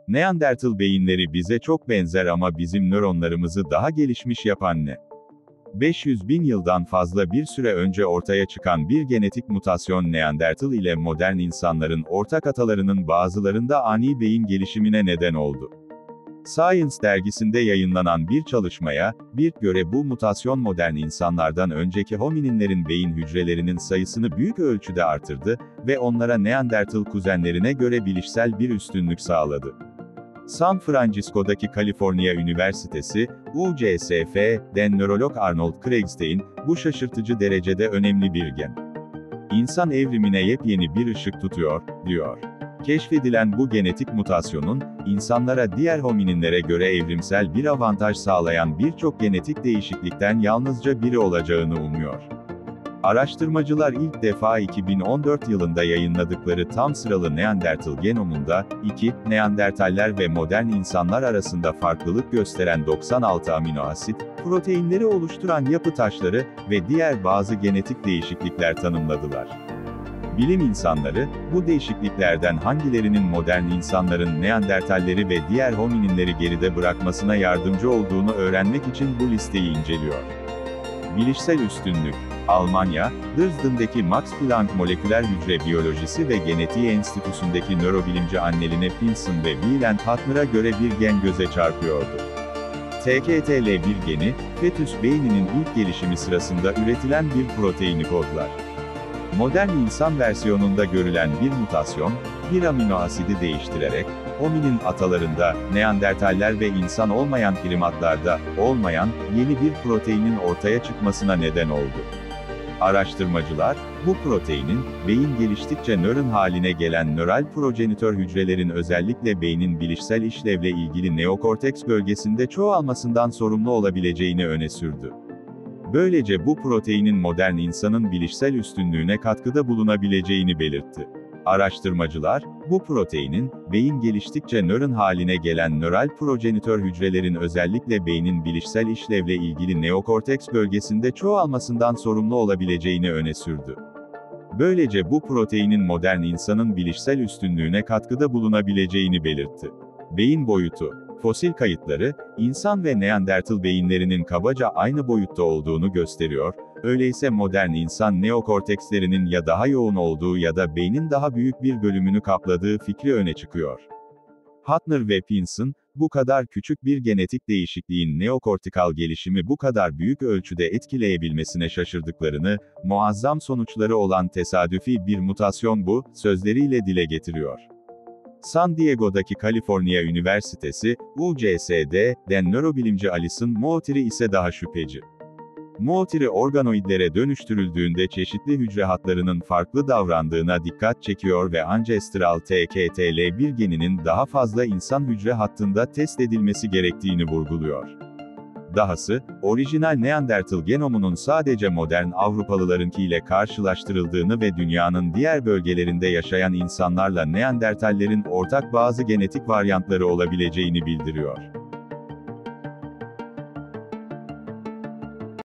Neandertal beyinleri bize çok benzer ama bizim nöronlarımızı daha gelişmiş yapan ne? 500 bin yıldan fazla bir süre önce ortaya çıkan bir genetik mutasyon Neandertal ile modern insanların ortak atalarının bazılarında ani beyin gelişimine neden oldu. Science dergisinde yayınlanan bir çalışmaya göre bu mutasyon modern insanlardan önceki homininlerin beyin hücrelerinin sayısını büyük ölçüde artırdı ve onlara Neandertal kuzenlerine göre bilişsel bir üstünlük sağladı. San Francisco'daki Kaliforniya Üniversitesi, UCSF'den nörolog Arnold Kriegstein, bu şaşırtıcı derecede önemli bir gen. İnsan evrimine yepyeni bir ışık tutuyor, diyor. Keşfedilen bu genetik mutasyonun, insanlara diğer homininlere göre evrimsel bir avantaj sağlayan birçok genetik değişiklikten yalnızca biri olacağını umuyor. Araştırmacılar ilk defa 2014 yılında yayınladıkları tam sıralı Neandertal genomunda, Neandertaller ve modern insanlar arasında farklılık gösteren 96 amino asit, proteinleri oluşturan yapı taşları ve diğer bazı genetik değişiklikler tanımladılar. Bilim insanları, bu değişikliklerden hangilerinin modern insanların Neandertalleri ve diğer homininleri geride bırakmasına yardımcı olduğunu öğrenmek için bu listeyi inceliyor. Bilişsel üstünlük. Almanya, Dresden'deki Max Planck Moleküler Hücre Biyolojisi ve Genetiği Enstitüsü'ndeki nörobilimci Anneline Pinson ve Wieland Hattner'a göre bir gen göze çarpıyordu. TKTL1 geni, fetüs beyninin ilk gelişimi sırasında üretilen bir proteini kodlar. Modern insan versiyonunda görülen bir mutasyon, bir amino asidi değiştirerek, hominin atalarında, Neandertaller ve insan olmayan primatlarda, olmayan, yeni bir proteinin ortaya çıkmasına neden oldu. Araştırmacılar, bu proteinin, beyin geliştikçe nöron haline gelen nöral projenitör hücrelerin özellikle beynin bilişsel işlevle ilgili neokorteks bölgesinde çoğalmasından sorumlu olabileceğini öne sürdü. Böylece bu proteinin modern insanın bilişsel üstünlüğüne katkıda bulunabileceğini belirtti. Araştırmacılar, bu proteinin, beyin geliştikçe nöron haline gelen nöral projenitör hücrelerin özellikle beynin bilişsel işlevle ilgili neokorteks bölgesinde çoğalmasından sorumlu olabileceğini öne sürdü. Böylece bu proteinin modern insanın bilişsel üstünlüğüne katkıda bulunabileceğini belirtti. Beyin boyutu. Fosil kayıtları, insan ve Neandertal beyinlerinin kabaca aynı boyutta olduğunu gösteriyor, öyleyse modern insan neokortekslerinin ya daha yoğun olduğu ya da beynin daha büyük bir bölümünü kapladığı fikri öne çıkıyor. Hattner ve Pinson, bu kadar küçük bir genetik değişikliğin neokortikal gelişimi bu kadar büyük ölçüde etkileyebilmesine şaşırdıklarını, muazzam sonuçları olan tesadüfi bir mutasyon bu, sözleriyle dile getiriyor. San Diego'daki Kaliforniya Üniversitesi, UCSD'den nörobilimci Alison Moultrie ise daha şüpheci. Moultrie organoidlere dönüştürüldüğünde çeşitli hücre hatlarının farklı davrandığına dikkat çekiyor ve ancestral TKTL1 geninin daha fazla insan hücre hattında test edilmesi gerektiğini vurguluyor. Dahası, orijinal Neandertal genomunun sadece modern Avrupalılarınkiyle karşılaştırıldığını ve dünyanın diğer bölgelerinde yaşayan insanlarla Neandertallerin ortak bazı genetik varyantları olabileceğini bildiriyor.